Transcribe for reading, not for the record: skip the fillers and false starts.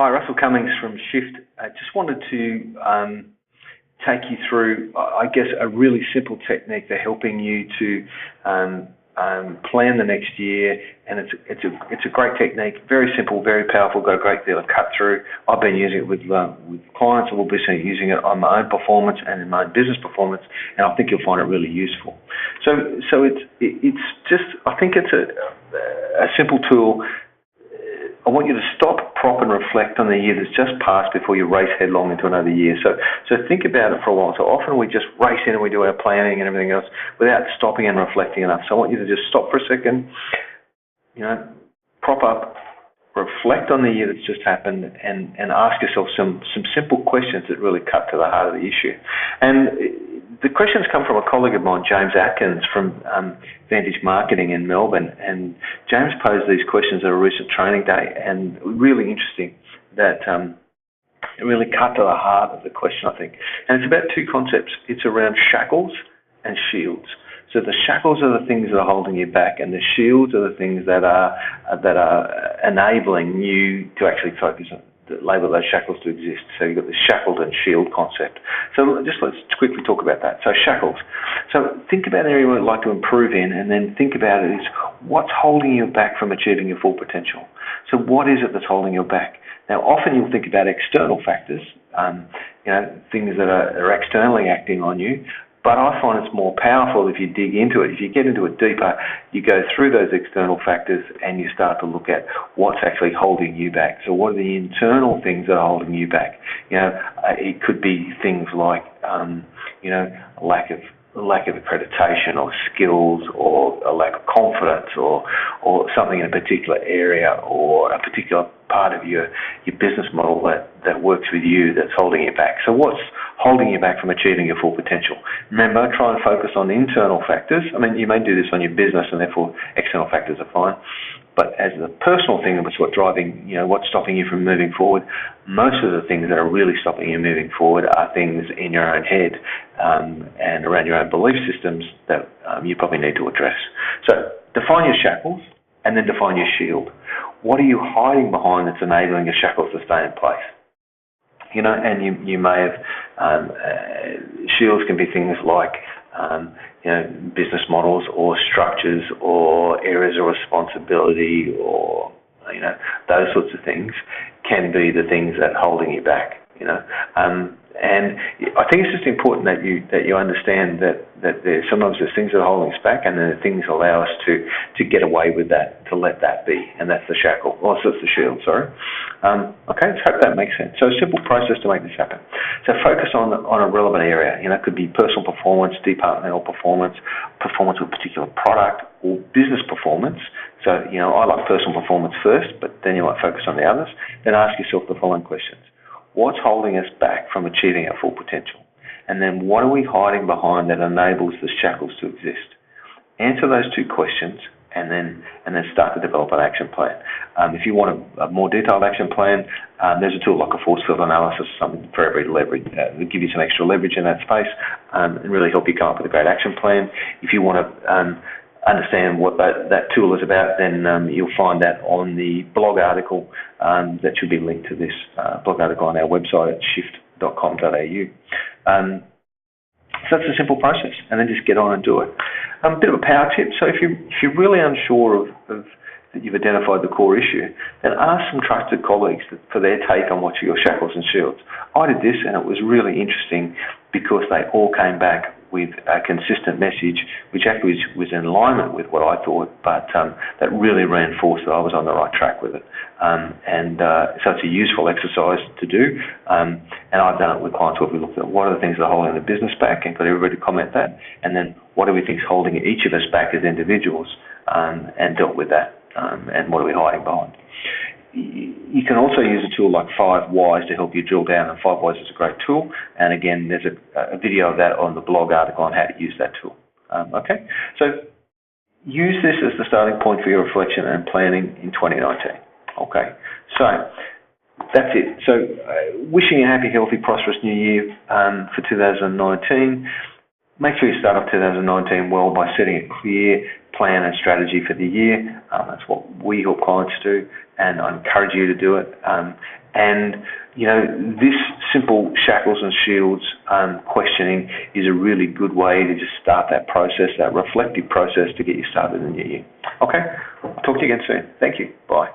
Hi, Russell Cummings from Shift. I just wanted to take you through, I guess, a really simple technique for helping you to plan the next year, and it's a great technique, very simple, very powerful, got a great deal of cut through. I've been using it with clients, and we'll be using it on my own performance and in my own business performance, and I think you'll find it really useful. So it's just, I think it's a simple tool. I want you to stop, prop, and reflect on the year that's just passed before you race headlong into another year. So think about it for a while. So often we just race in and we do our planning and everything else without stopping and reflecting enough. So I want you to just stop for a second, prop up, reflect on the year that's just happened, and ask yourself some simple questions that really cut to the heart of the issue. And the questions come from a colleague of mine, James Atkins, from Vantage Marketing in Melbourne. And James posed these questions at a recent training day, and really interesting that it really cut to the heart of the question, I think. And it's about two concepts. It's around shackles and shields. So the shackles are the things that are holding you back, and the shields are the things that are enabling you to actually focus on, label those shackles to exist. So you've got the shackled and shield concept. So just let's quickly talk about that. So shackles. So think about an area you would like to improve in, and then think about it is what's holding you back from achieving your full potential. So what is it that's holding you back? Now, often you'll think about external factors, things that are externally acting on you. But I find it's more powerful if you dig into it. If you get into it deeper, you go through those external factors and you start to look at what's actually holding you back. So what are the internal things that are holding you back? It could be things like, lack of accreditation or skills, or a lack of confidence, or something in a particular area, or a particular part of your business model that works with you that's holding you back. So what's holding you back from achieving your full potential? Remember, try and focus on internal factors. I mean, you may do this on your business, and therefore external factors are fine. But as the personal thing, which is what's stopping you from moving forward, most of the things that are really stopping you moving forward are things in your own head and around your own belief systems that you probably need to address. So define your shackles and then define your shield. What are you hiding behind that's enabling your shackles to stay in place? And you may have shields can be things like business models or structures or areas of responsibility, or those sorts of things can be the things that are holding you back. And I think it's just important that you understand that sometimes there's things that are holding us back, and then things allow us to get away with that, to let that be, and that's the shackle. Oh, so it's the shield. Sorry. Okay, so hope that makes sense. So a simple process to make this happen. So focus on a relevant area. It could be personal performance, departmental performance of a particular product, or business performance. So I like personal performance first, but then you might focus on the others. Then ask yourself the following questions. What's holding us back from achieving our full potential? And then what are we hiding behind that enables the shackles to exist? Answer those two questions, and then start to develop an action plan. If you want a more detailed action plan, there's a tool like a force field analysis, something for every leverage, to give you some extra leverage in that space, and really help you come up with a great action plan. If you want to understand what that tool is about, then you'll find that on the blog article that should be linked to this blog article on our website at shift.com.au. So that's a simple process, and then just get on and do it. A bit of a power tip. So if you're really unsure of that you've identified the core issue, then ask some trusted colleagues for their take on what's your shackles and shields. I did this, and it was really interesting because they all came back with a consistent message, which actually was in alignment with what I thought, but that really reinforced that I was on the right track with it. So it's a useful exercise to do, and I've done it with clients where we looked at what are the things that are holding the business back, and got everybody to comment that, and then what do we think is holding each of us back as individuals, and dealt with that, and what are we hiding behind. You can also use a tool like 5 Whys to help you drill down, and 5 Whys is a great tool, and again there's a video of that on the blog article on how to use that tool. Okay, so use this as the starting point for your reflection and planning in 2019. Okay, so that's it. So wishing you a happy, healthy, prosperous new year for 2019. Make sure you start off 2019 well by setting a clear plan and strategy for the year. That's what we help clients do, and I encourage you to do it. And, this simple shackles and shields questioning is a really good way to just start that process, that reflective process to get you started in the new year. Okay, I'll talk to you again soon. Thank you. Bye.